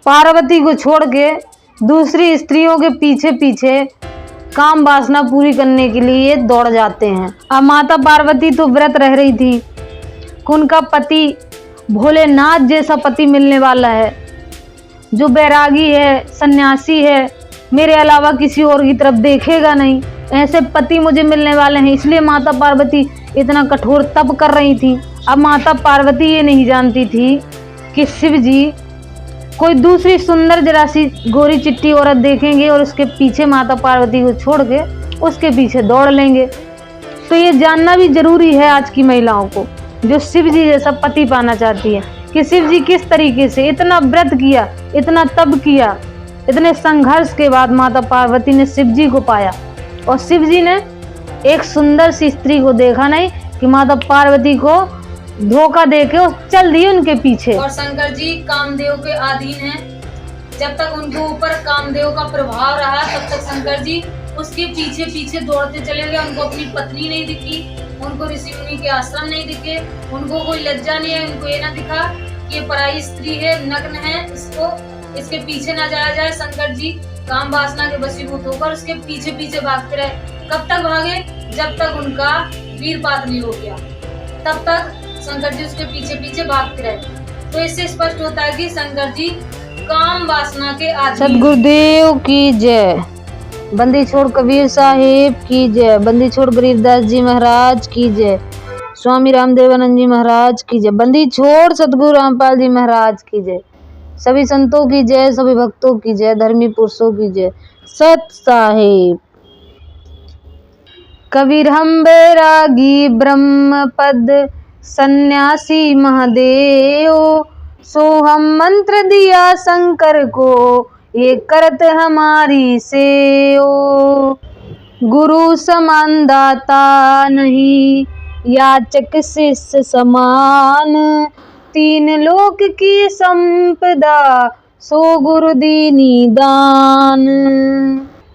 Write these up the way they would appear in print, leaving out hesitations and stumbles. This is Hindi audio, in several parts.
पार्वती को छोड़ के दूसरी स्त्रियों के पीछे पीछे काम वासना पूरी करने के लिए दौड़ जाते हैं। अब माता पार्वती तो व्रत रह रही थी कि उनका पति भोलेनाथ जैसा पति मिलने वाला है, जो बैरागी है, सन्यासी है, मेरे अलावा किसी और की तरफ देखेगा नहीं, ऐसे पति मुझे मिलने वाले हैं। इसलिए माता पार्वती इतना कठोर तप कर रही थी। अब माता पार्वती ये नहीं जानती थी कि शिव जी कोई दूसरी सुंदर जरा सी गोरी चिट्टी औरत देखेंगे और उसके पीछे माता पार्वती को छोड़ के उसके पीछे दौड़ लेंगे। तो ये जानना भी जरूरी है आज की महिलाओं को, जो शिव जी जैसा पति पाना चाहती है, कि शिव जी किस तरीके से इतना व्रत किया, इतना तप किया, इतने संघर्ष के बाद माता पार्वती ने शिव जी को पाया। और शिव जी ने एक सुंदर सी स्त्री को देखा नहीं कि माता पार्वती को धोखा देके चल दिए उनके पीछे। और शंकर जी कामदेव के अधीन हैं। जब तक उनके ऊपर कामदेव का प्रभाव रहा तब तक शंकर जी उसके पीछे पीछे दौड़ते चले गए। उनको अपनी पत्नी नहीं दिखी, उनको ऋषि मुनि के आश्रम नहीं दिखे, उनको कोई लज्जा नहीं है, उनको ये ना दिखा कि ये पराई स्त्री है, नग्न है, इसके पीछे ना जाया जाए। शंकर जी काम वासना के वशीभूत होकर उसके पीछे पीछे भागते रहे। कब तक भागे? जब तक उनका वीरपात नहीं हो गया, तब तक शंकर जी उसके पीछे पीछे भागते रहे। तो इससे स्पष्ट होता है कि शंकर जी काम वासना के आदि। सतगुरुदेव की जय, बंदी छोड़ कबीर साहिब की जय, बंदी छोड़ गरीबदास जी महाराज की जय, स्वामी रामदेवानंद जी महाराज की जय, बंदी छोड़ सतगुरु रामपाल जी महाराज की जय, सभी संतों की जय, सभी भक्तों की जय, धर्मी पुरुषों की जय। सत साहिब। कबीर हम बैरागी ब्रह्म पद सन्यासी महादेव, सो हम मंत्र दिया शंकर को, ये करत हमारी सेओ। गुरु समान दाता नहीं, याचक शिष्य समान, तीन लोक की संपदा, सो गुरु दीनी दान।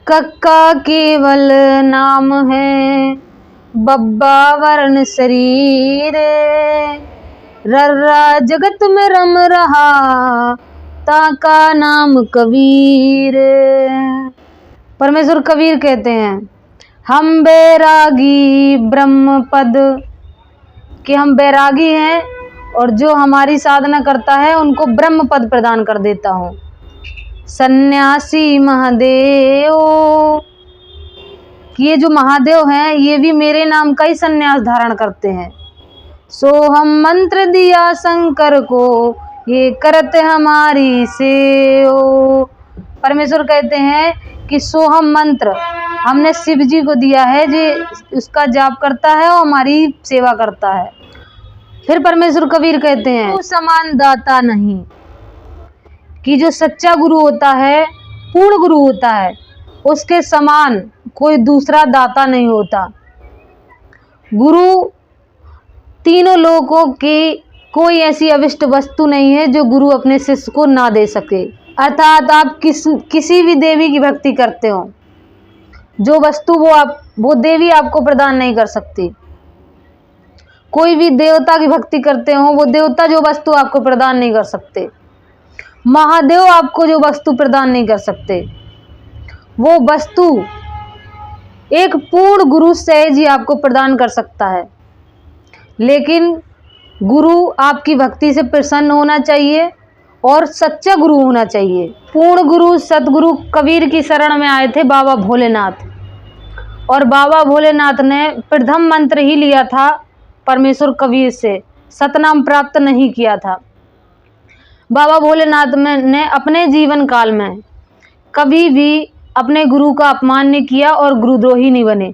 कक्का केवल नाम है, बब्बा वर्ण शरीर, रर्रा जगत में रम रहा, ताका नाम कबीर। परमेश्वर कबीर कहते हैं हम बैरागी ब्रह्म पद, कि हम बैरागी हैं और जो हमारी साधना करता है उनको ब्रह्म पद प्रदान कर देता हूँ। सन्यासी महादेव, कि ये जो महादेव हैं ये भी मेरे नाम का ही सन्यास धारण करते हैं। सो हम मंत्र दिया शंकर को, ये करत हमारी सेओ। परमेश्वर कहते हैं कि सोहम मंत्र हमने शिव जी को दिया है, जो उसका जाप करता है और हमारी सेवा करता है। फिर परमेश्वर कबीर कहते हैं वो समान दाता नहीं, कि जो सच्चा गुरु होता है, पूर्ण गुरु होता है, उसके समान कोई दूसरा दाता नहीं होता। गुरु तीनों लोगों की कोई ऐसी अविष्ट वस्तु नहीं है जो गुरु अपने शिष्य को ना दे सके। अर्थात आप किसी भी देवी की भक्ति करते हो, जो वस्तु वो देवी आपको प्रदान नहीं कर सकती। कोई भी देवता की भक्ति करते हो, वो देवता जो वस्तु आपको प्रदान नहीं कर सकते। महादेव आपको जो वस्तु प्रदान नहीं कर सकते, वो वस्तु एक पूर्ण गुरु सहज ही आपको प्रदान कर सकता है। लेकिन गुरु आपकी भक्ति से प्रसन्न होना चाहिए और सच्चा गुरु होना चाहिए। पूर्ण गुरु सतगुरु कबीर की शरण में आए थे बाबा भोलेनाथ, और बाबा भोलेनाथ ने प्रथम मंत्र ही लिया था परमेश्वर कबीर से, सतनाम प्राप्त नहीं किया था। बाबा भोलेनाथ ने अपने जीवन काल में कभी भी अपने गुरु का अपमान नहीं किया और गुरुद्रोही नहीं बने,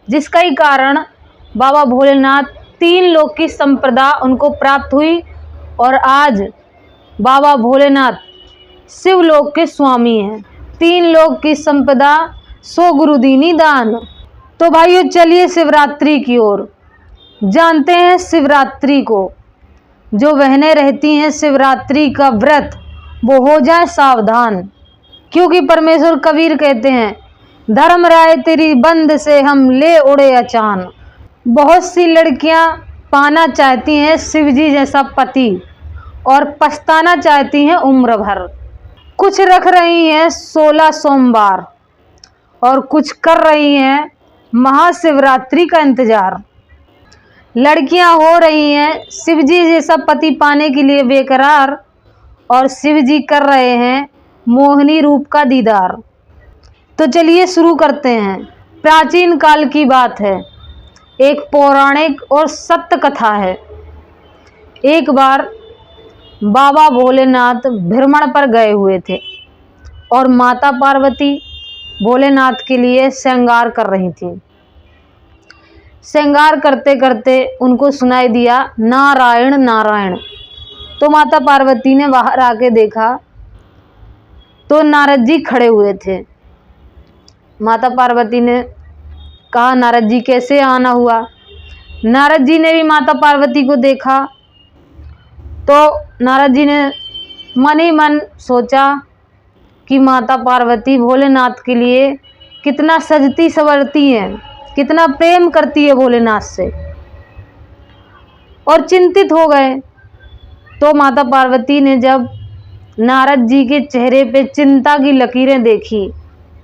जिसका ही कारण बाबा भोलेनाथ तीन लोक की संपदा उनको प्राप्त हुई और आज बाबा भोलेनाथ शिवलोक के स्वामी हैं। तीन लोक की संपदा सो गुरुदीनी दान। तो भाइयों चलिए शिवरात्रि की ओर जानते हैं। शिवरात्रि को जो बहनें रहती हैं शिवरात्रि का व्रत, वो हो जाए सावधान, क्योंकि परमेश्वर कबीर कहते हैं धर्म राय तेरी बंद से हम ले उड़े अचान। बहुत सी लड़कियां पाना चाहती हैं शिवजी जैसा पति और पछताना चाहती हैं उम्र भर। कुछ रख रही हैं 16 सोमवार और कुछ कर रही हैं महाशिवरात्रि का इंतजार। लड़कियां हो रही हैं शिव जी जैसा पति पाने के लिए बेकरार और शिव जी कर रहे हैं मोहिनी रूप का दीदार। तो चलिए शुरू करते हैं। प्राचीन काल की बात है, एक पौराणिक और सत्य कथा है। एक बार बाबा भोलेनाथ भ्रमण पर गए हुए थे और माता पार्वती भोलेनाथ के लिए श्रृंगार कर रही थी। श्रृंगार करते करते उनको सुनाई दिया नारायण नारायण। तो माता पार्वती ने बाहर आके देखा तो नारद जी खड़े हुए थे। माता पार्वती ने कहा नारद जी कैसे आना हुआ। नारद जी ने भी माता पार्वती को देखा तो नारद जी ने मन ही मन सोचा कि माता पार्वती भोलेनाथ के लिए कितना सजती संवरती हैं, कितना प्रेम करती है भोलेनाथ से, और चिंतित हो गए। तो माता पार्वती ने जब नारद जी के चेहरे पे चिंता की लकीरें देखी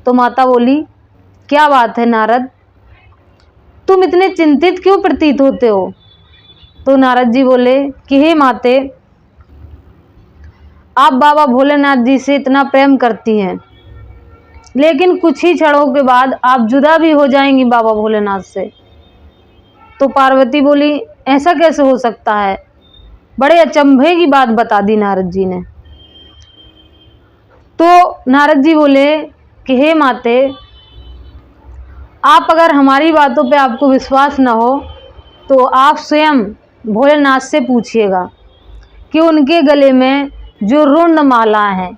तो माता बोली क्या बात है नारद, तुम इतने चिंतित क्यों प्रतीत होते हो। तो नारद जी बोले कि हे माते, आप बाबा भोलेनाथ जी से इतना प्रेम करती हैं लेकिन कुछ ही क्षणों के बाद आप जुदा भी हो जाएंगी बाबा भोलेनाथ से। तो पार्वती बोली ऐसा कैसे हो सकता है। बड़े अचंभे की बात बता दी नारद जी ने। तो नारद जी बोले कि हे माते, आप अगर हमारी बातों पे आपको विश्वास न हो तो आप स्वयं भोलेनाथ से पूछिएगा कि उनके गले में जो रुंड माला है,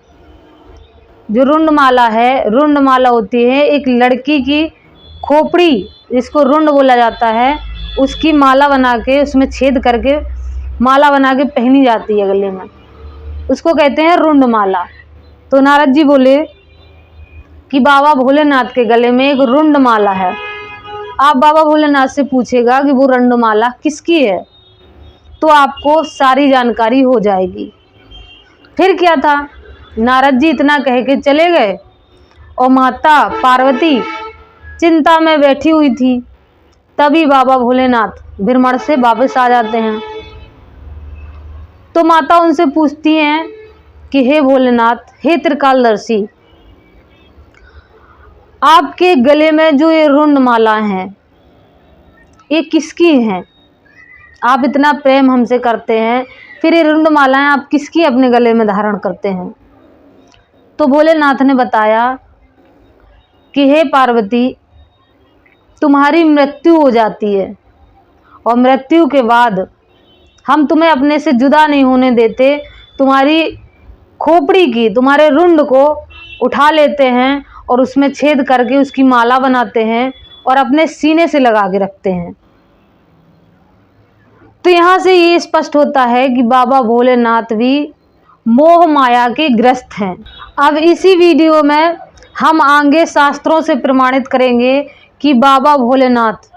जो रुंड माला है, रुंड माला होती है एक लड़की की खोपड़ी, जिसको रुंड बोला जाता है, उसकी माला बना के उसमें छेद करके माला बना के पहनी जाती है गले में, उसको कहते हैं रुंड माला। तो नारद जी बोले कि बाबा भोलेनाथ के गले में एक रुंड माला है, आप बाबा भोलेनाथ से पूछेगा कि वो रुंड माला किसकी है, तो आपको सारी जानकारी हो जाएगी। फिर क्या था, नारद जी इतना कह के चले गए और माता पार्वती चिंता में बैठी हुई थी। तभी बाबा भोलेनाथ भ्रमण से वापस आ जाते हैं। तो माता उनसे पूछती हैं कि हे भोलेनाथ, हे त्रिकालदर्शी, आपके गले में जो ये रुंड माला हैं ये किसकी हैं। आप इतना प्रेम हमसे करते हैं, फिर ये रुंड मालाएं आप किसकी अपने गले में धारण करते हैं। तो भोलेनाथ ने बताया कि हे पार्वती, तुम्हारी मृत्यु हो जाती है और मृत्यु के बाद हम तुम्हें अपने से जुदा नहीं होने देते, तुम्हारी खोपड़ी की, तुम्हारे रुंड को उठा लेते हैं और उसमें छेद करके उसकी माला बनाते हैं और अपने सीने से लगा के रखते हैं। तो यहाँ से ये स्पष्ट होता है कि बाबा भोलेनाथ भी मोह माया के ग्रस्त हैं। अब इसी वीडियो में हम आगे शास्त्रों से प्रमाणित करेंगे कि बाबा भोलेनाथ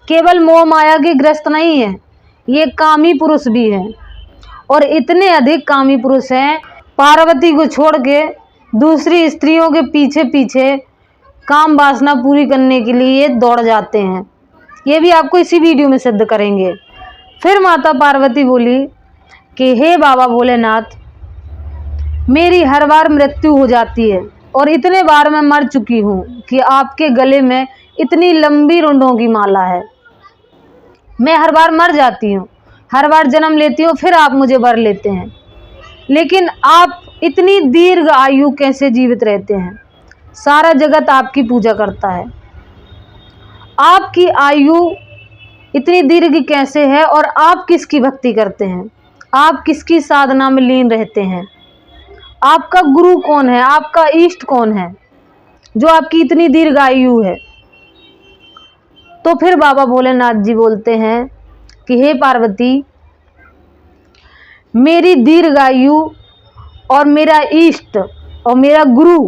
केवल मोह माया के ग्रस्त नहीं है, ये कामी पुरुष भी हैं और इतने अधिक कामी पुरुष हैं, पार्वती को छोड़ के दूसरी स्त्रियों के पीछे पीछे काम वासना पूरी करने के लिए दौड़ जाते हैं। ये भी आपको इसी वीडियो में सिद्ध करेंगे। फिर माता पार्वती बोली कि हे बाबा भोलेनाथ, मेरी हर बार मृत्यु हो जाती है और इतने बार मैं मर चुकी हूँ कि आपके गले में इतनी लंबी रुंडों की माला है। मैं हर बार मर जाती हूँ, हर बार जन्म लेती हूँ, फिर आप मुझे वर लेते हैं, लेकिन आप इतनी दीर्घ आयु कैसे जीवित रहते हैं। सारा जगत आपकी पूजा करता है, आपकी आयु इतनी दीर्घ कैसे है और आप किसकी भक्ति करते हैं, आप किसकी साधना में लीन रहते हैं, आपका गुरु कौन है, आपका इष्ट कौन है जो आपकी इतनी दीर्घ आयु है। तो फिर बाबा भोलेनाथ जी बोलते हैं कि हे पार्वती, मेरी दीर्घ आयु और मेरा इष्ट और मेरा गुरु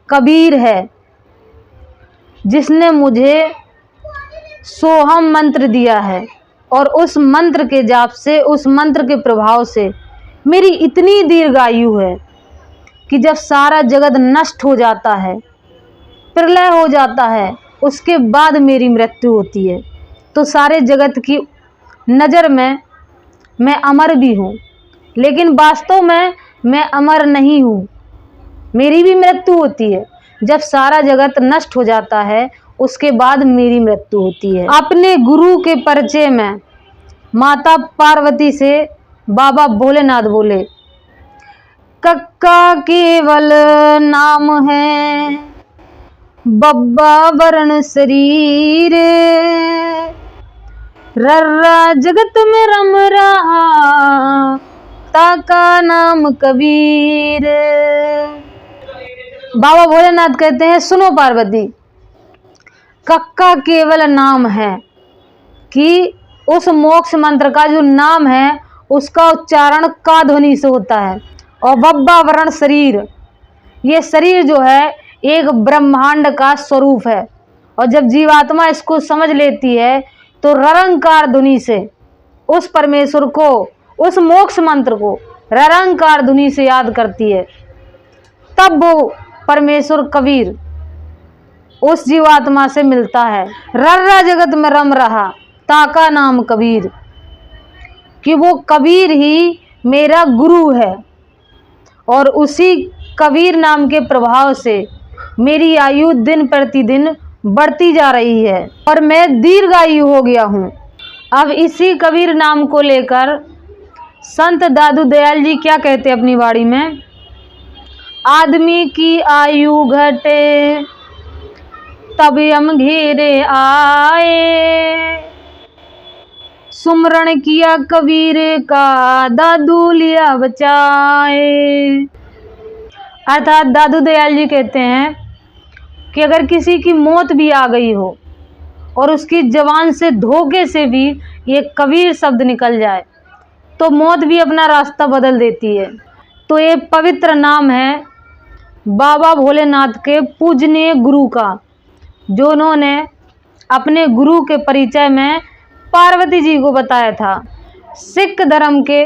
कबीर है, जिसने मुझे सोहम मंत्र दिया है और उस मंत्र के जाप से, उस मंत्र के प्रभाव से मेरी इतनी दीर्घ आयु है कि जब सारा जगत नष्ट हो जाता है, प्रलय हो जाता है, उसके बाद मेरी मृत्यु होती है। तो सारे जगत की नज़र में मैं अमर भी हूँ, लेकिन वास्तव में मैं अमर नहीं हूँ, मेरी भी मृत्यु होती है। जब सारा जगत नष्ट हो जाता है, उसके बाद मेरी मृत्यु होती है। अपने गुरु के परिचय में माता पार्वती से बाबा भोलेनाथ बोले, कक्का केवल नाम है, बब्बा वर्ण शरीर, रर्रा जगत में रम रहा, ताका नाम कबीर। बाबा भोलेनाथ कहते हैं, सुनो पार्वती, कक्का केवल नाम है कि उस मोक्ष मंत्र का जो नाम है उसका उच्चारण का ध्वनि से होता है। और बब्बा वर्ण शरीर, ये शरीर जो है एक ब्रह्मांड का स्वरूप है। और जब जीवात्मा इसको समझ लेती है तो ररंकार ध्वनि से उस परमेश्वर को, उस मोक्ष मंत्र को ररंकार ध्वनि से याद करती है, तब वो परमेश्वर कबीर उस जीवात्मा से मिलता है। रर्रा जगत में रम रहा, ताका नाम कबीर, कि वो कबीर ही मेरा गुरु है। और उसी कबीर नाम के प्रभाव से मेरी आयु दिन प्रतिदिन बढ़ती जा रही है और मैं दीर्घायु हो गया हूँ। अब इसी कबीर नाम को लेकर संत दादू दयाल जी क्या कहते अपनी वाणी में, आदमी की आयु घटे तब यम घेरे आए, सुमरण किया कबीर का दादू लिया बचाए। अर्थात दादू दयाल जी कहते हैं कि अगर किसी की मौत भी आ गई हो और उसकी जबान से धोखे से भी ये कबीर शब्द निकल जाए तो मौत भी अपना रास्ता बदल देती है। तो ये पवित्र नाम है बाबा भोलेनाथ के पूजनीय गुरु का, जो उन्होंने अपने गुरु के परिचय में पार्वती जी को बताया था। सिख धर्म के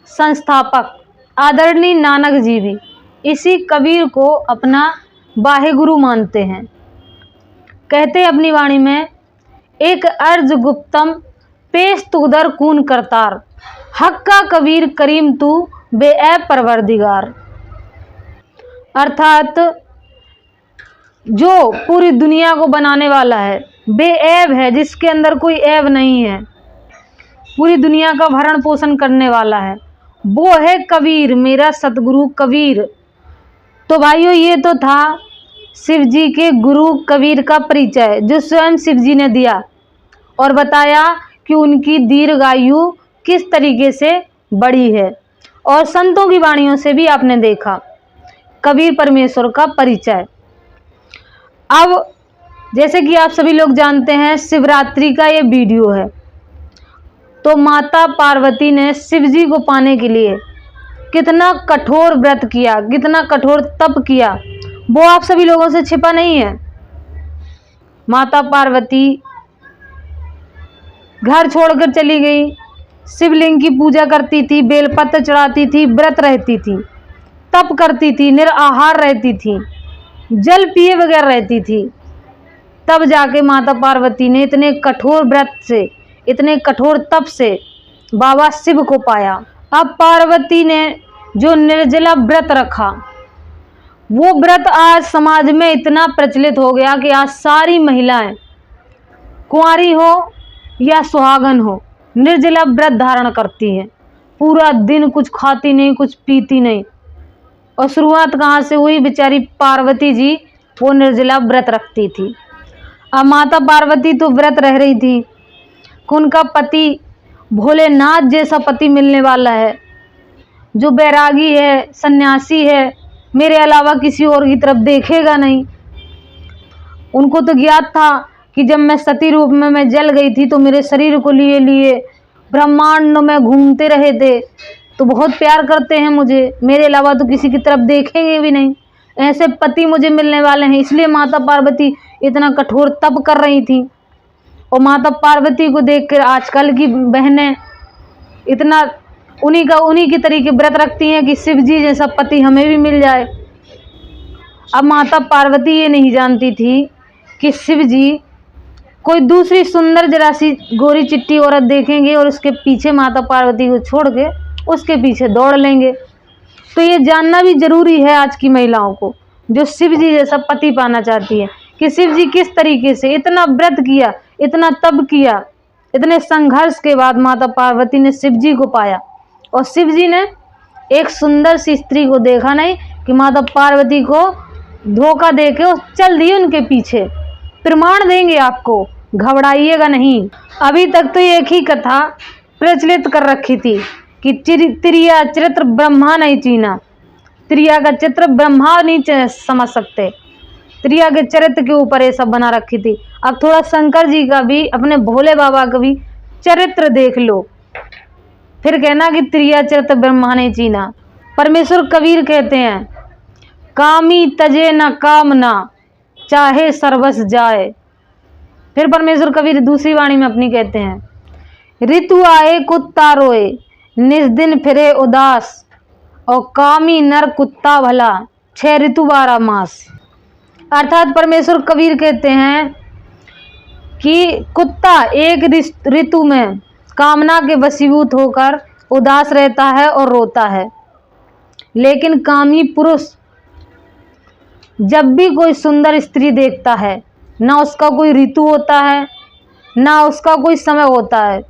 संस्थापक आदरणीय नानक जी भी इसी कबीर को अपना बाहे गुरु मानते हैं। कहते अपनी वाणी में, एक अर्ज गुप्तम पेश तुदर कून करतार, हक्का कबीर करीम तू बेऐब परवरदिगार। अर्थात जो पूरी दुनिया को बनाने वाला है, बेऐब है, जिसके अंदर कोई ऐब नहीं है, पूरी दुनिया का भरण पोषण करने वाला है, वो है कबीर, मेरा सतगुरु कबीर। तो भाइयों, ये तो था शिव जी के गुरु कबीर का परिचय, जो स्वयं शिव जी ने दिया और बताया कि उनकी दीर्घायु किस तरीके से बढ़ी है। और संतों की वाणियों से भी आपने देखा कबीर परमेश्वर का परिचय। अब जैसे कि आप सभी लोग जानते हैं, शिवरात्रि का ये वीडियो है। तो माता पार्वती ने शिव जी को पाने के लिए कितना कठोर व्रत किया, कितना कठोर तप किया, वो आप सभी लोगों से छिपा नहीं है। माता पार्वती घर छोड़कर चली गई, शिवलिंग की पूजा करती थी, बेलपत्र चढ़ाती थी, व्रत रहती थी, तप करती थी, निराहार रहती थी, जल पिए बगैर रहती थी। तब जाके माता पार्वती ने इतने कठोर व्रत से, इतने कठोर तप से बाबा शिव को पाया। अब पार्वती ने जो निर्जला व्रत रखा, वो व्रत आज समाज में इतना प्रचलित हो गया कि आज सारी महिलाएं, कुंवारी हो या सुहागन हो, निर्जला व्रत धारण करती हैं। पूरा दिन कुछ खाती नहीं, कुछ पीती नहीं। और शुरुआत कहाँ से हुई? बेचारी पार्वती जी वो निर्जला व्रत रखती थी। अब माता पार्वती तो व्रत रह रही थी कि उनका पति भोलेनाथ जैसा पति मिलने वाला है, जो बैरागी है, सन्यासी है, मेरे अलावा किसी और की तरफ देखेगा नहीं। उनको तो ज्ञात था कि जब मैं सती रूप में मैं जल गई थी तो मेरे शरीर को लिए लिए ब्रह्मांड में घूमते रहे थे, तो बहुत प्यार करते हैं मुझे, मेरे अलावा तो किसी की तरफ देखेंगे भी नहीं। ऐसे पति मुझे मिलने वाले हैं, इसलिए माता पार्वती इतना कठोर तप कर रही थी। और माता पार्वती को देखकर आजकल की बहनें इतना उन्हीं की तरीके व्रत रखती हैं कि शिव जी जैसा पति हमें भी मिल जाए। अब माता पार्वती ये नहीं जानती थी कि शिव जी कोई दूसरी सुंदर जरा सी गोरी चिट्टी औरत देखेंगे और उसके पीछे माता पार्वती को छोड़ के उसके पीछे दौड़ लेंगे। तो ये जानना भी जरूरी है आज की महिलाओं को, जो शिव जी जैसा पति पाना चाहती है, कि शिव जी किस तरीके से इतना व्रत किया, इतना तप किया, इतने संघर्ष के बाद माता पार्वती ने शिव जी को पाया। और शिव जी ने एक सुंदर सी स्त्री को देखा नहीं कि माता पार्वती को धोखा देके चल दिए उनके पीछे। प्रमाण देंगे आपको, घबराइएगा नहीं। अभी तक तो एक ही कथा प्रचलित कर रखी थी कि त्रिया चरित्र ब्रह्मा नहीं चीना, त्रिया का चित्र ब्रह्मा नहीं समझ सकते, त्रिया के चरित्र के ऊपर ये सब बना रखी थी। अब थोड़ा शंकर जी का भी, अपने भोले बाबा का भी चरित्र देख लो, फिर कहना कि त्रिया चरित्र ब्रह्मा नहीं चीना। परमेश्वर कबीर कहते हैं, कामी तजे न कामना चाहे सर्वस जाए। फिर परमेश्वर कबीर दूसरी वाणी में अपनी कहते हैं, ऋतु आए कुत्ता रोए निज दिन फिरे उदास, और कामी नर कुत्ता भला 6 ऋतु 12 मास। अर्थात परमेश्वर कबीर कहते हैं कि कुत्ता एक ऋतु में कामना के वशीभूत होकर उदास रहता है और रोता है, लेकिन कामी पुरुष जब भी कोई सुंदर स्त्री देखता है, ना उसका कोई ऋतु होता है ना उसका कोई समय होता है,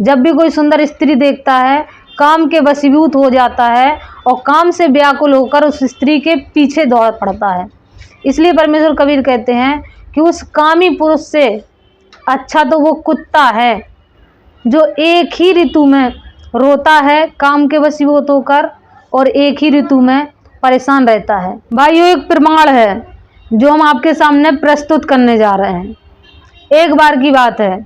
जब भी कोई सुंदर स्त्री देखता है काम के वशीभूत हो जाता है और काम से व्याकुल होकर उस स्त्री के पीछे दौड़ पड़ता है। इसलिए परमेश्वर कबीर कहते हैं कि उस कामी पुरुष से अच्छा तो वो कुत्ता है जो एक ही ऋतु में रोता है काम के वशीभूत होकर और एक ही ऋतु में परेशान रहता है। भाइयों, एक प्रमाण है जो हम आपके सामने प्रस्तुत करने जा रहे हैं। एक बार की बात है,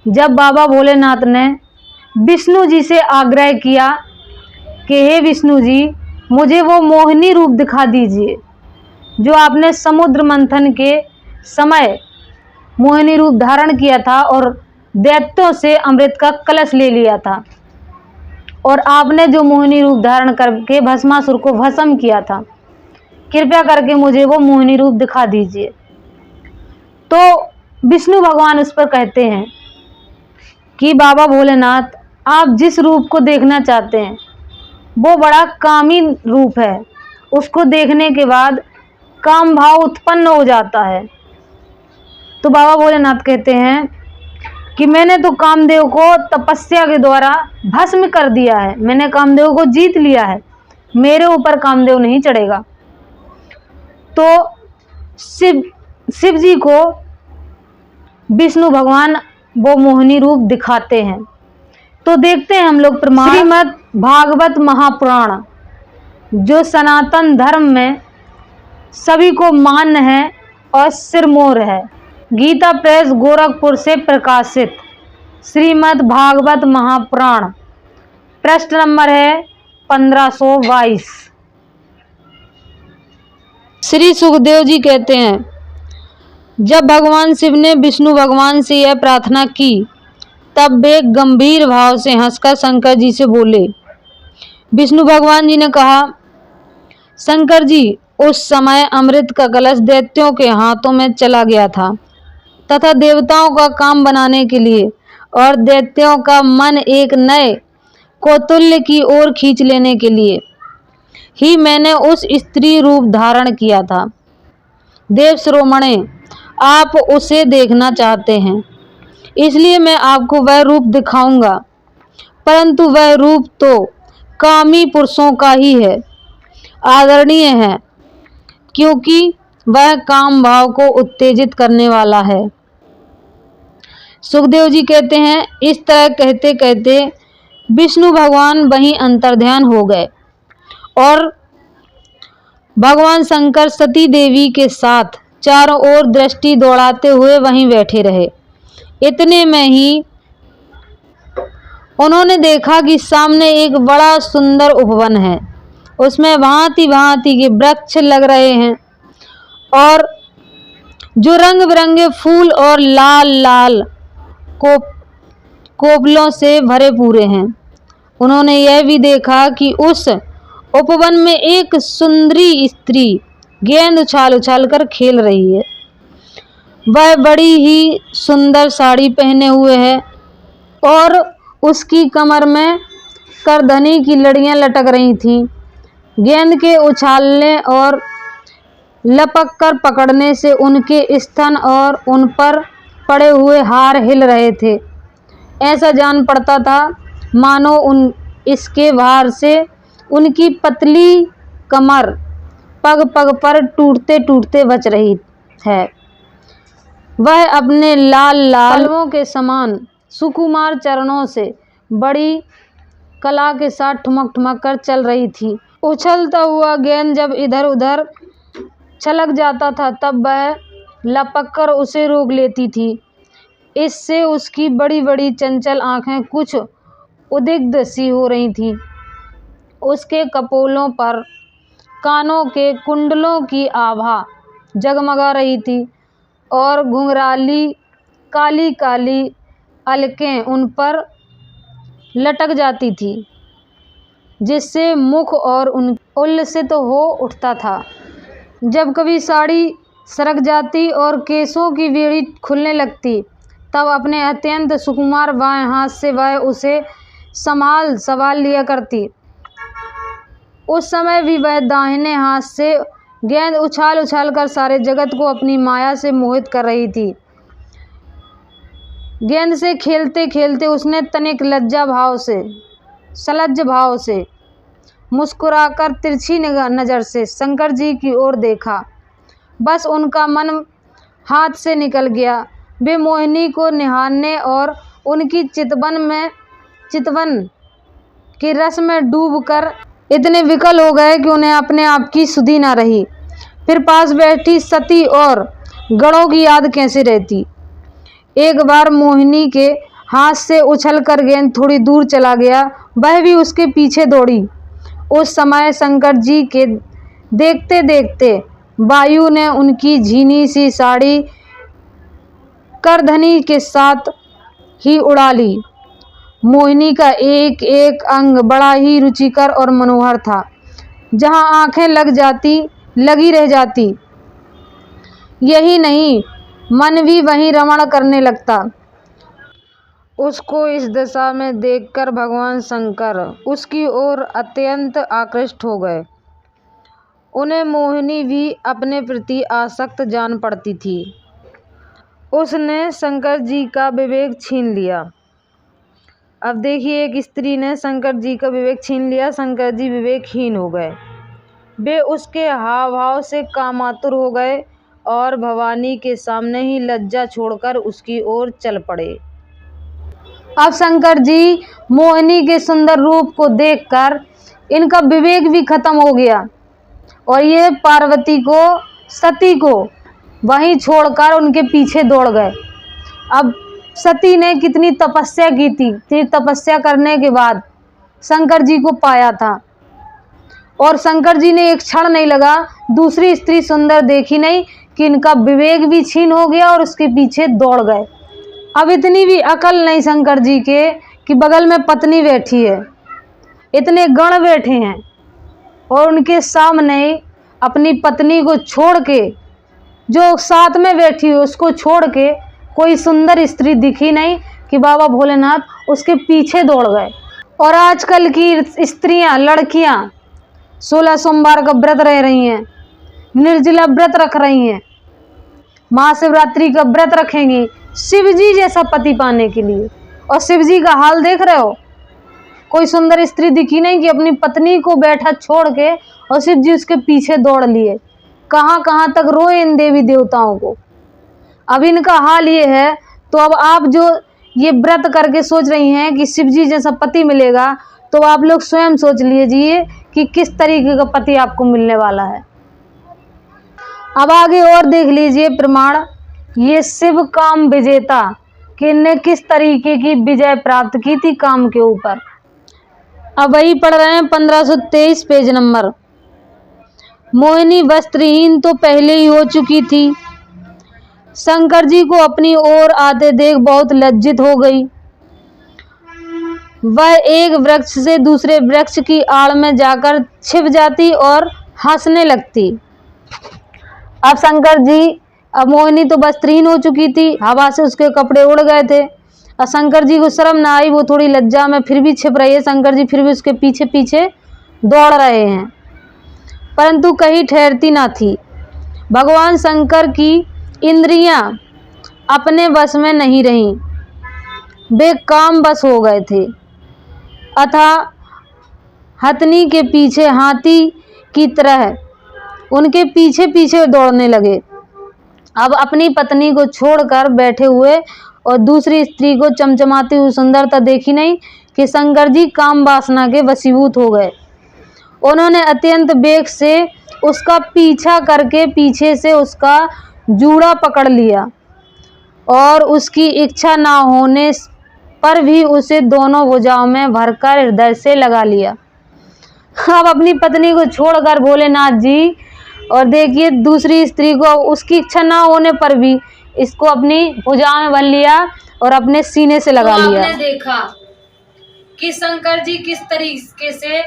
जब बाबा भोलेनाथ ने विष्णु जी से आग्रह किया कि हे विष्णु जी, मुझे वो मोहिनी रूप दिखा दीजिए जो आपने समुद्र मंथन के समय मोहिनी रूप धारण किया था और दैत्यों से अमृत का कलश ले लिया था, और आपने जो मोहिनी रूप धारण करके भस्मासुर को भस्म किया था, कृपया करके मुझे वो मोहिनी रूप दिखा दीजिए। तो विष्णु भगवान उस पर कहते हैं कि बाबा भोलेनाथ, आप जिस रूप को देखना चाहते हैं वो बड़ा कामी रूप है, उसको देखने के बाद काम भाव उत्पन्न हो जाता है। तो बाबा भोलेनाथ कहते हैं कि मैंने तो कामदेव को तपस्या के द्वारा भस्म कर दिया है, मैंने कामदेव को जीत लिया है, मेरे ऊपर कामदेव नहीं चढ़ेगा। तो शिव जी को विष्णु भगवान वो मोहिनी रूप दिखाते हैं। तो देखते हैं हम लोग प्रमाण। श्रीमद् भागवत महापुराण जो सनातन धर्म में सभी को मान्य है और सिरमौर है, गीता प्रेस गोरखपुर से प्रकाशित श्रीमद् भागवत महापुराण, पृष्ठ नंबर है 1522। श्री सुखदेव जी कहते हैं, जब भगवान शिव ने विष्णु भगवान से यह प्रार्थना की तब वे गंभीर भाव से हंसकर शंकर जी से बोले। विष्णु भगवान जी ने कहा, शंकर जी, उस समय अमृत का कलश दैत्यों के हाथों में चला गया था तथा देवताओं का काम बनाने के लिए और दैत्यों का मन एक नए कौतुल्य की ओर खींच लेने के लिए ही मैंने उस स्त्री रूप धारण किया था। देव श्रोमणे, आप उसे देखना चाहते हैं, इसलिए मैं आपको वह रूप दिखाऊंगा, परंतु वह रूप तो कामी पुरुषों का ही है, आदरणीय है, क्योंकि वह काम भाव को उत्तेजित करने वाला है। सुखदेव जी कहते हैं, इस तरह कहते कहते विष्णु भगवान वहीं अंतर्ध्यान हो गए और भगवान शंकर सती देवी के साथ चारों ओर दृष्टि दौड़ाते हुए वहीं बैठे रहे। इतने में ही उन्होंने देखा कि सामने एक बड़ा सुंदर उपवन है, उसमें भांति भांति के वृक्ष लग रहे हैं और जो रंग बिरंगे फूल और लाल लाल कोपलों से भरे पूरे हैं। उन्होंने यह भी देखा कि उस उपवन में एक सुंदरी स्त्री गेंद उछाल उछाल कर खेल रही है। वह बड़ी ही सुंदर साड़ी पहने हुए है और उसकी कमर में करधनी की लड़ियां लटक रही थीं। गेंद के उछालने और लपक कर पकड़ने से उनके स्तन और उन पर पड़े हुए हार हिल रहे थे। ऐसा जान पड़ता था मानो इसके भार से उनकी पतली कमर पग पग पर टूटते टूटते बच रही है। वह अपने लाल लाल पलवों के समान सुकुमार चरणों से बड़ी कला के साथ ठुमक ठुमक कर चल रही थी। उछलता हुआ गेंद जब इधर उधर छलक जाता था तब वह लपक कर उसे रोक लेती थी। इससे उसकी बड़ी बड़ी चंचल आंखें कुछ उद्विग्न सी हो रही थीं। उसके कपोलों पर कानों के कुंडलों की आभा जगमगा रही थी और घुंघराली काली काली अलकें उन पर लटक जाती थी, जिससे मुख और उल्लसित हो उठता था। जब कभी साड़ी सरक जाती और केसों की बेड़ी खुलने लगती तब अपने अत्यंत सुकुमार बाएं हाथ से वह उसे संभाल लिया करती। उस समय भी वह दाहिने हाथ से गेंद उछाल उछाल कर सारे जगत को अपनी माया से मोहित कर रही थी। गेंद से खेलते खेलते उसने तनिक सलज्ज भाव से मुस्कुराकर तिरछी नज़र से शंकर जी की ओर देखा। बस उनका मन हाथ से निकल गया। वे मोहिनी को निहारने और उनकी चितवन के रस में डूबकर इतने विकल हो गए कि उन्हें अपने आप की सुधि न रही। फिर पास बैठी सती और गणों की याद कैसे रहती। एक बार मोहिनी के हाथ से उछलकर गेंद थोड़ी दूर चला गया। वह भी उसके पीछे दौड़ी। उस समय शंकर जी के देखते देखते वायु ने उनकी झीनी सी साड़ी करधनी के साथ ही उड़ा ली। मोहिनी का एक एक अंग बड़ा ही रुचिकर और मनोहर था। जहाँ आंखें लगी रह जाती। यही नहीं, मन भी वहीं रमण करने लगता। उसको इस दशा में देखकर भगवान शंकर उसकी ओर अत्यंत आकृष्ट हो गए। उन्हें मोहिनी भी अपने प्रति आसक्त जान पड़ती थी। उसने शंकर जी का विवेक छीन लिया। अब देखिए, एक स्त्री ने शंकर जी का विवेक छीन लिया। शंकर जी विवेकहीन हो गए। वे उसके हाव भाव से कामातुर हो गए और भवानी के सामने ही लज्जा छोड़कर उसकी ओर चल पड़े। अब शंकर जी मोहिनी के सुंदर रूप को देखकर इनका विवेक भी खत्म हो गया और ये पार्वती को, सती को वहीं छोड़कर उनके पीछे दौड़ गए। अब सती ने कितनी तपस्या की थी। तपस्या करने के बाद शंकर जी को पाया था और शंकर जी ने एक क्षण नहीं लगा, दूसरी स्त्री सुंदर देखी नहीं कि इनका विवेक भी छीन हो गया और उसके पीछे दौड़ गए। अब इतनी भी अकल नहीं शंकर जी के कि बगल में पत्नी बैठी है, इतने गण बैठे हैं और उनके सामने अपनी पत्नी को छोड़ के, जो साथ में बैठी है उसको छोड़ के कोई सुंदर स्त्री दिखी नहीं कि बाबा भोलेनाथ उसके पीछे दौड़ गए। और आजकल की स्त्रियां, लड़कियां 16 सोमवार का व्रत रह रही हैं, निर्जला व्रत रख रही हैं, महाशिवरात्रि का व्रत रखेंगी शिव जी जैसा पति पाने के लिए। और शिव जी का हाल देख रहे हो, कोई सुंदर स्त्री दिखी नहीं कि अपनी पत्नी को बैठा छोड़ के और शिव जी उसके पीछे दौड़ लिए। कहाँ कहाँ तक रोए इन देवी देवताओं को। अब इनका हाल ये है, तो अब आप जो ये व्रत करके सोच रही हैं कि शिव जी जैसा पति मिलेगा, तो आप लोग स्वयं सोच लीजिए कि किस तरीके का पति आपको मिलने वाला है। अब आगे और देख लीजिए प्रमाण, ये शिव काम विजेता किन्ने किस तरीके की विजय प्राप्त की थी काम के ऊपर। अब वही पढ़ रहे हैं 1523 पेज नंबर। मोहिनी वस्त्रहीन तो पहले ही हो चुकी थी। शंकर जी को अपनी ओर आते देख बहुत लज्जित हो गई। वह एक वृक्ष से दूसरे वृक्ष की आड़ में जाकर छिप जाती और हंसने लगती। अब शंकर जी, अब मोहिनी तो वस्त्रहीन हो चुकी थी, हवा से उसके कपड़े उड़ गए थे। अब शंकर जी को शर्म ना आई, वो थोड़ी लज्जा में फिर भी छिप रही है। शंकर जी फिर भी उसके पीछे पीछे दौड़ रहे हैं, परंतु कहीं ठहरती ना थी। भगवान शंकर की इंद्रियां अपने वश में नहीं रहीं, वे काम बस हो गए थे। अतः हथनी के पीछे हाथी की तरह उनके पीछे पीछे दौड़ने लगे। अब अपनी पत्नी को छोड़कर बैठे हुए और दूसरी स्त्री को चमचमाती हुई सुंदरता देखी नहीं कि शंकर जी काम वासना के वशीभूत हो गए। उन्होंने अत्यंत वेग से उसका पीछा करके पीछे से उसका जूड़ा पकड़ लिया और उसकी इच्छा ना होने पर भी उसे दोनों भुजाओं में भरकर हृदय से लगा लिया। अब अपनी पत्नी को छोड़कर भोलेनाथ जी, और देखिए दूसरी स्त्री को उसकी इच्छा ना होने पर भी इसको अपनी भुजाओं में भर लिया और अपने सीने से लगा लिया। आपने देखा कि शंकर जी किस तरीके से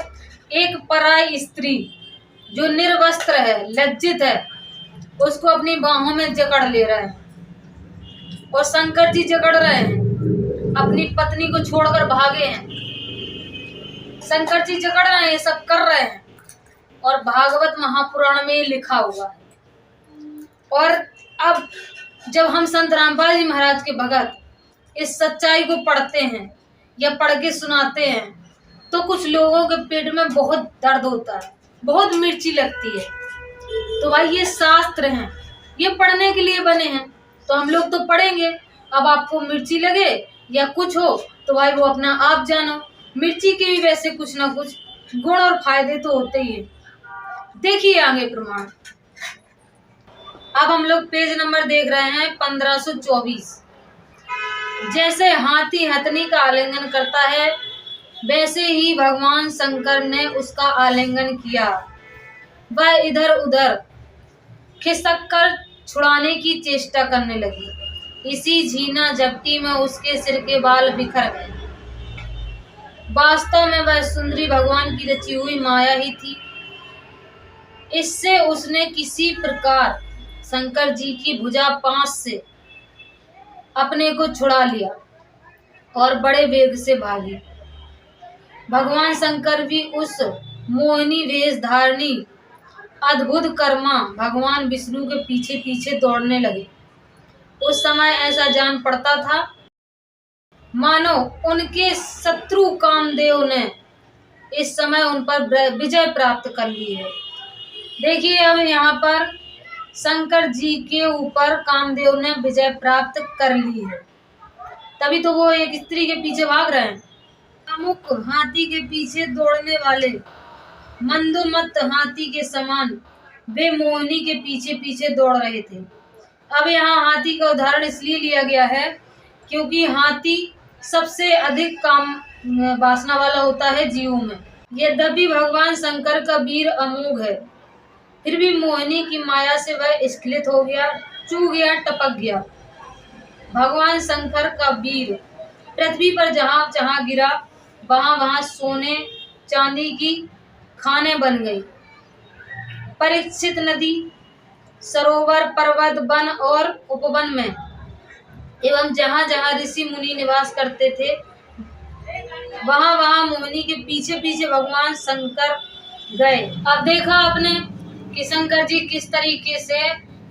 एक पराई स्त्री जो निर्वस्त्र है, लज्जित है, उसको अपनी बाहों में जकड़ ले रहे हैं। और शंकर जी जकड़ रहे हैं, अपनी पत्नी को छोड़कर भागे हैं। शंकर जी जकड़ रहे हैं, ये सब कर रहे हैं, और भागवत महापुराण में ये लिखा हुआ है। और अब जब हम संत रामपाल जी महाराज के भगत इस सच्चाई को पढ़ते हैं या पढ़ के सुनाते हैं, तो कुछ लोगों के पेट में बहुत दर्द होता है, बहुत मिर्ची लगती है। तो भाई ये शास्त्र हैं, ये पढ़ने के लिए बने हैं, तो हम लोग तो पढ़ेंगे। अब आपको मिर्ची लगे या कुछ हो तो भाई वो अपना आप जानो। मिर्ची के भी वैसे कुछ ना कुछ गुण और फायदे तो होते ही है। देखिए आगे प्रमाण। अब हम लोग पेज नंबर देख रहे हैं 1524। जैसे हाथी हथनी का आलिंगन करता है, वैसे ही भगवान शंकर ने उसका आलिंगन किया। वह इधर उधर खिसक कर छुड़ाने की चेष्टा करने लगी। इसी झीना झपटी में उसके सिर के बाल बिखर गए। वास्तव में वह सुंदरी भगवान की रची हुई माया ही थी। इससे उसने किसी प्रकार शंकर जी की भुजा पास से अपने को छुड़ा लिया और बड़े वेग से भागी। भगवान शंकर भी उस मोहिनी वेश धारणी अद्भुत कर्मा भगवान विष्णु के पीछे पीछे दौड़ने लगे। उस समय ऐसा जान पड़ता था मानो उनके शत्रु कामदेव ने इस समय उन पर विजय प्राप्त कर ली है। देखिए अब यहाँ पर शंकर जी के ऊपर कामदेव ने विजय प्राप्त कर ली है, तभी तो वो एक स्त्री के पीछे भाग रहे हैं। कामुक हाथी के पीछे दौड़ने वाले मंदोमत हाथी के समान वे मोहिनी के पीछे पीछे दौड़ रहे थे। अब यहाँ हाथी का उदाहरण इसलिए लिया गया है क्योंकि हाथी सबसे अधिक काम वासना वाला होता है जीवों में। यद्यपि भगवान शंकर का वीर अमोघ है, फिर भी मोहिनी की माया से वह स्खलित हो गया, चू गया, टपक गया। भगवान शंकर का वीर पृथ्वी पर जहाँ जहाँ गिरा वहाँ वहाँ सोने चांदी की खाने बन गई। परीक्षित नदी, सरोवर, पर्वत, वन और उपवन में एवं जहाँ जहाँ ऋषि मुनि निवास करते थे वहाँ वहाँ मोहिनी के पीछे पीछे भगवान शंकर गए। अब देखा आपने कि शंकर जी किस तरीके से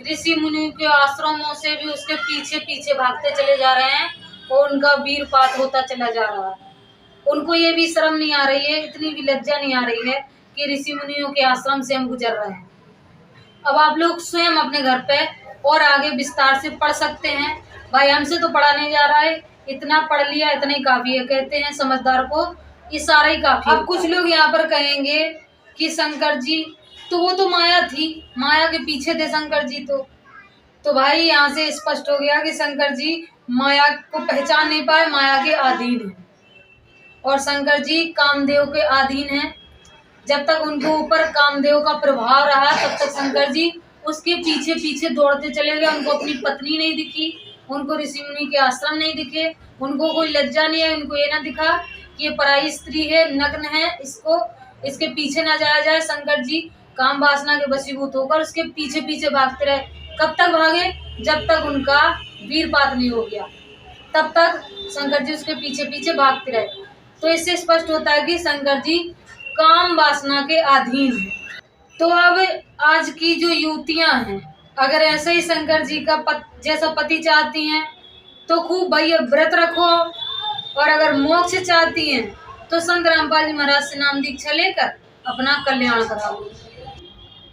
ऋषि मुनि के आश्रमों से भी उसके पीछे पीछे भागते चले जा रहे हैं और उनका वीरपात होता चला जा रहा है। उनको ये भी शर्म नहीं आ रही है, इतनी भी लज्जा नहीं आ रही है कि ऋषि मुनियों के आश्रम से हम गुजर रहे हैं। अब आप लोग स्वयं अपने घर पे और आगे विस्तार से पढ़ सकते हैं। भाई हमसे तो पढ़ा नहीं जा रहा है, इतना पढ़ लिया इतना ही काफी है। कहते हैं समझदार को ये सारा ही काफी है। अब कुछ लोग यहाँ पर कहेंगे कि शंकर जी तो वो तो माया थी, माया के पीछे थे शंकर जी। तो भाई यहाँ से स्पष्ट हो गया कि शंकर जी माया को पहचान नहीं पाए, माया के अधीन है। और शंकर जी कामदेव के अधीन हैं। जब तक उनके ऊपर कामदेव का प्रभाव रहा तब तक शंकर जी उसके पीछे पीछे दौड़ते चले गए। उनको अपनी पत्नी नहीं दिखी, उनको ऋषि मुनि के आश्रम नहीं दिखे, उनको कोई लज्जा नहीं है, उनको ये ना दिखा कि ये पराई स्त्री है, नग्न है, इसके पीछे ना जाया जाए। शंकर जी काम वासना के वशीभूत होकर उसके पीछे पीछे भागते रहे। कब तक भागे? जब तक उनका वीरपात नहीं हो गया, तब तक शंकर जी उसके पीछे पीछे भागते रहे। तो इससे स्पष्ट होता है कि शंकर जी काम वासना के अधीन हैं। तो अब आज की जो युवतियां हैं, अगर ऐसे ही शंकर जी का जैसा पति चाहती हैं तो खूब भैया व्रत रखो, और अगर मोक्ष चाहती हैं तो संत रामपाल जी महाराज से नाम दीक्षा लेकर अपना कल्याण कराओ।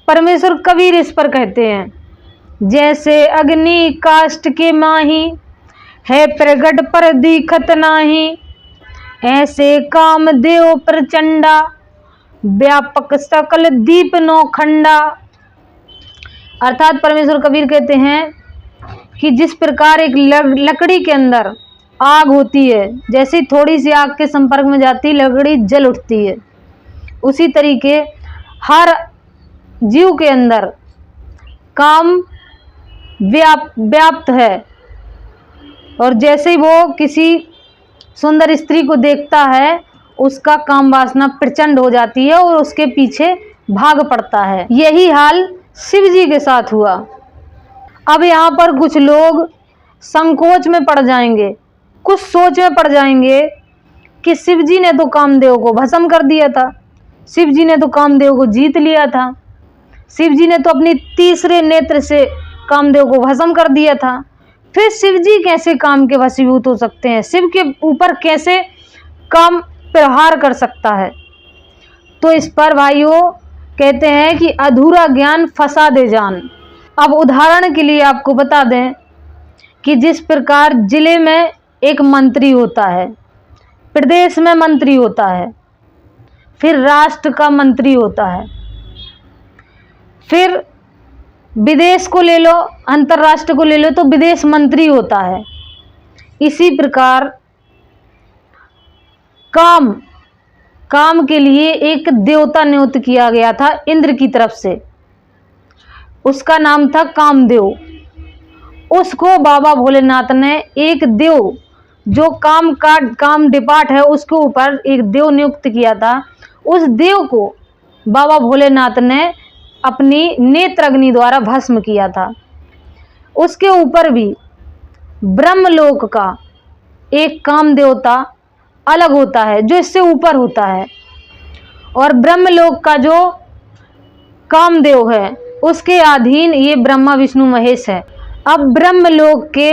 परमेश्वर कबीर इस पर कहते हैं, जैसे अग्नि काष्ठ के माही है प्रगट पर दिखत नाही, ऐसे कामदेव प्रचंडा व्यापक सकल दीप नौखंडा। अर्थात परमेश्वर कबीर कहते हैं कि जिस प्रकार एक लकड़ी के अंदर आग होती है, जैसे थोड़ी सी आग के संपर्क में जाती लकड़ी जल उठती है, उसी तरीके हर जीव के अंदर काम व्याप्त है। और जैसे ही वो किसी सुंदर स्त्री को देखता है, उसका काम वासना प्रचंड हो जाती है और उसके पीछे भाग पड़ता है। यही हाल शिव जी के साथ हुआ। अब यहाँ पर कुछ लोग संकोच में पड़ जाएंगे, कुछ सोच में पड़ जाएंगे कि शिव जी ने तो कामदेव को भस्म कर दिया था, शिव जी ने तो कामदेव को जीत लिया था, शिव जी ने तो अपनी तीसरे नेत्र से कामदेव को भस्म कर दिया था, फिर शिव जी कैसे काम के वशीभूत हो सकते हैं, शिव के ऊपर कैसे काम प्रहार कर सकता है। तो इस पर भाइयों कहते हैं कि अधूरा ज्ञान फंसा दे जान। अब उदाहरण के लिए आपको बता दें कि जिस प्रकार जिले में एक मंत्री होता है, प्रदेश में मंत्री होता है, फिर राष्ट्र का मंत्री होता है, फिर विदेश को ले लो, अंतर्राष्ट्र को ले लो तो विदेश मंत्री होता है। इसी प्रकार काम के लिए एक देवता नियुक्त किया गया था इंद्र की तरफ से, उसका नाम था कामदेव। उसको बाबा भोलेनाथ ने एक देव जो काम डिपार्ट है उसके ऊपर एक देव नियुक्त किया था। उस देव को बाबा भोलेनाथ ने अपनी नेत्र अग्नि द्वारा भस्म किया था। उसके ऊपर भी ब्रह्मलोक का एक काम देवता अलग होता है जो इससे ऊपर होता है, और ब्रह्मलोक का जो कामदेव है उसके अधीन ये ब्रह्मा विष्णु महेश है। अब ब्रह्मलोक के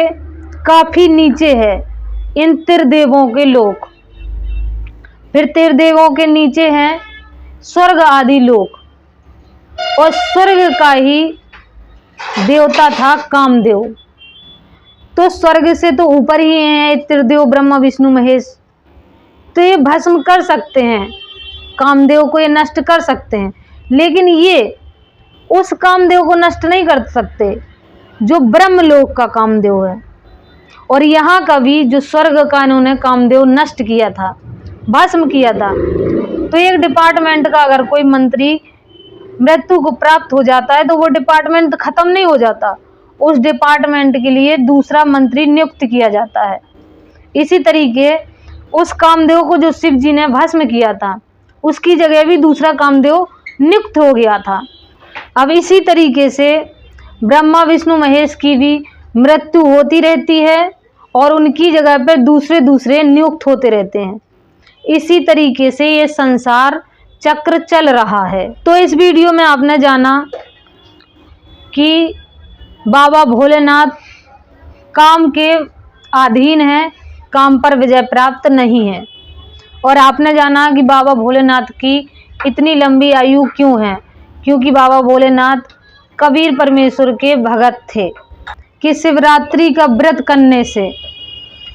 काफी नीचे है इन त्रिदेवों के लोक, फिर त्रिदेवों के नीचे हैं स्वर्ग आदि लोक, और स्वर्ग का ही देवता था कामदेव। तो स्वर्ग से तो ऊपर ही हैं त्रिदेव ब्रह्मा विष्णु महेश, तो ये भस्म कर सकते हैं कामदेव को, ये नष्ट कर सकते हैं, लेकिन ये उस कामदेव को नष्ट नहीं कर सकते जो ब्रह्मलोक का कामदेव है। और यहाँ का भी जो स्वर्ग का इन्होंने कामदेव नष्ट किया था, भस्म किया था। तो एक डिपार्टमेंट का अगर कोई मंत्री मृत्यु को प्राप्त हो जाता है तो वो डिपार्टमेंट खत्म नहीं हो जाता, उस डिपार्टमेंट के लिए दूसरा मंत्री नियुक्त किया जाता है। इसी तरीके उस कामदेव को जो शिव जी ने भस्म किया था उसकी जगह भी दूसरा कामदेव नियुक्त हो गया था। अब इसी तरीके से ब्रह्मा विष्णु महेश की भी मृत्यु होती रहती है और उनकी जगह पर दूसरे नियुक्त होते रहते हैं। इसी तरीके से ये संसार चक्र चल रहा है। तो इस वीडियो में आपने जाना कि बाबा भोलेनाथ काम के अधीन है, काम पर विजय प्राप्त नहीं है, और आपने जाना कि बाबा भोलेनाथ की इतनी लंबी आयु क्यों है, क्योंकि बाबा भोलेनाथ कबीर परमेश्वर के भगत थे कि शिवरात्रि का व्रत करने से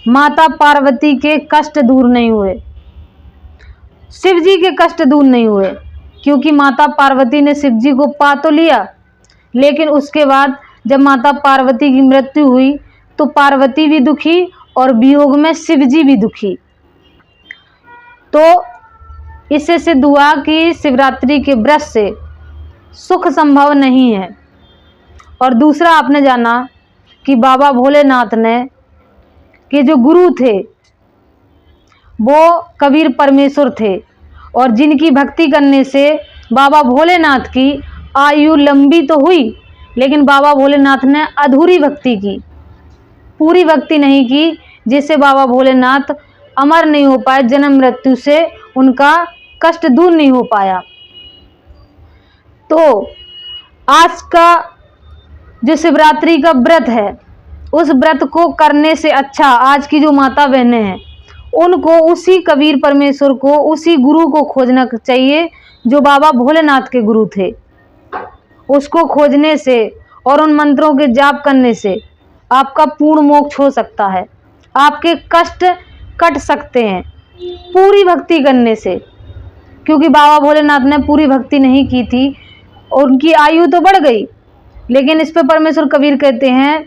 माता पार्वती के कष्ट दूर नहीं हुए, शिव जी के कष्ट दूर नहीं हुए, क्योंकि माता पार्वती ने शिव जी को पा तो लिया, लेकिन उसके बाद जब माता पार्वती की मृत्यु हुई तो पार्वती भी दुखी और वियोग में शिव जी भी दुखी। तो इससे सिद्ध हुआ कि शिवरात्रि के व्रत से सुख संभव नहीं है। और दूसरा आपने जाना कि बाबा भोलेनाथ ने के जो गुरु थे वो कबीर परमेश्वर थे, और जिनकी भक्ति करने से बाबा भोलेनाथ की आयु लंबी तो हुई, लेकिन बाबा भोलेनाथ ने अधूरी भक्ति की, पूरी भक्ति नहीं की, जिससे बाबा भोलेनाथ अमर नहीं हो पाए, जन्म मृत्यु से उनका कष्ट दूर नहीं हो पाया। तो आज का जो शिवरात्रि का व्रत है, उस व्रत को करने से अच्छा आज की जो माता बहनें हैं, उनको उसी कबीर परमेश्वर को, उसी गुरु को खोजना चाहिए जो बाबा भोलेनाथ के गुरु थे। उसको खोजने से और उन मंत्रों के जाप करने से आपका पूर्ण मोक्ष हो सकता है, आपके कष्ट कट सकते हैं पूरी भक्ति करने से। क्योंकि बाबा भोलेनाथ ने पूरी भक्ति नहीं की थी, उनकी आयु तो बढ़ गई, लेकिन इस पे परमेश्वर कबीर कहते हैं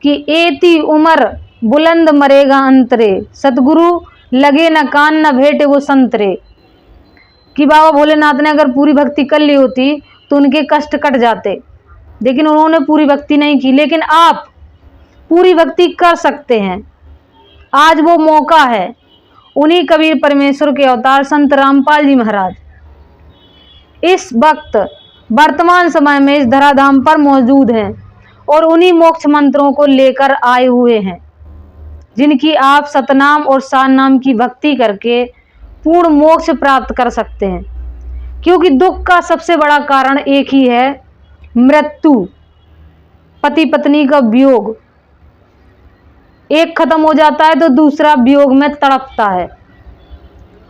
कि एती उमर बुलंद मरेगा अंतरे, सतगुरु लगे न कान न भेटे वो संतरे। कि बाबा भोलेनाथ ने अगर पूरी भक्ति कर ली होती तो उनके कष्ट कट जाते, लेकिन उन्होंने पूरी भक्ति नहीं की। लेकिन आप पूरी भक्ति कर सकते हैं, आज वो मौका है। उन्हीं कबीर परमेश्वर के अवतार संत रामपाल जी महाराज इस वक्त वर्तमान समय में इस धराधाम पर मौजूद हैं और उन्हीं मोक्ष मंत्रों को लेकर आए हुए हैं, जिनकी आप सतनाम और सारनाम की भक्ति करके पूर्ण मोक्ष प्राप्त कर सकते हैं। क्योंकि दुख का सबसे बड़ा कारण एक ही है, मृत्यु, पति पत्नी का वियोग। एक खत्म हो जाता है तो दूसरा वियोग में तड़पता है,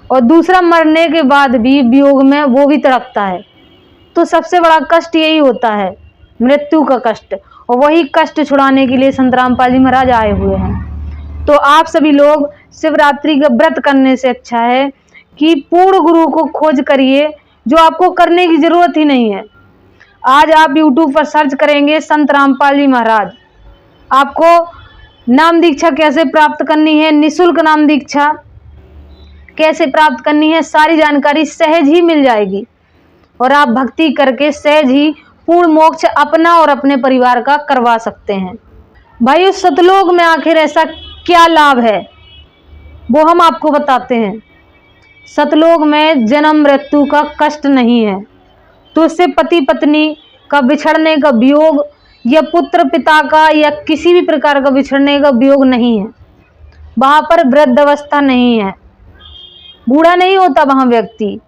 और दूसरा मरने के बाद भी वियोग में वो भी तड़पता है। तो सबसे बड़ा कष्ट यही होता है, मृत्यु का कष्ट, और वही कष्ट छुड़ाने के लिए संत रामपाल जी महाराज आए हुए हैं। तो आप सभी लोग शिवरात्रि का व्रत करने से अच्छा है कि पूर्ण गुरु को खोज करिए, जो आपको करने की जरूरत ही नहीं है। आज आप YouTube पर सर्च करेंगे संत रामपाल जी महाराज, आपको नाम दीक्षा कैसे प्राप्त करनी है, निःशुल्क नाम दीक्षा कैसे प्राप्त करनी है, सारी जानकारी सहज ही मिल जाएगी, और आप भक्ति करके सहज ही पूर्ण मोक्ष अपना और अपने परिवार का करवा सकते हैं। भाई उस सतलोक में आखिर ऐसा क्या लाभ है, वो हम आपको बताते हैं। सतलोक में जन्म मृत्यु का कष्ट नहीं है, तो उससे पति पत्नी का बिछड़ने का वियोग या पुत्र पिता का या किसी भी प्रकार का बिछड़ने का वियोग नहीं है। वहां पर वृद्ध अवस्था नहीं है, बूढ़ा नहीं होता वहां व्यक्ति,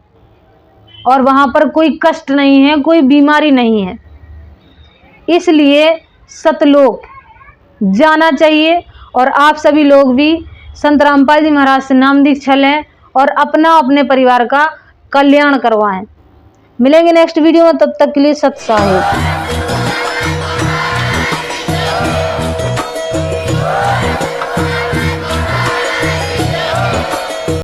और वहां पर कोई कष्ट नहीं है, कोई बीमारी नहीं है। इसलिए सतलोक जाना चाहिए, और आप सभी लोग भी संत रामपाल जी महाराज से नाम दीक्षा लें और अपना अपने परिवार का कल्याण करवाएं। मिलेंगे नेक्स्ट वीडियो में, तब तक के लिए सत साहिब।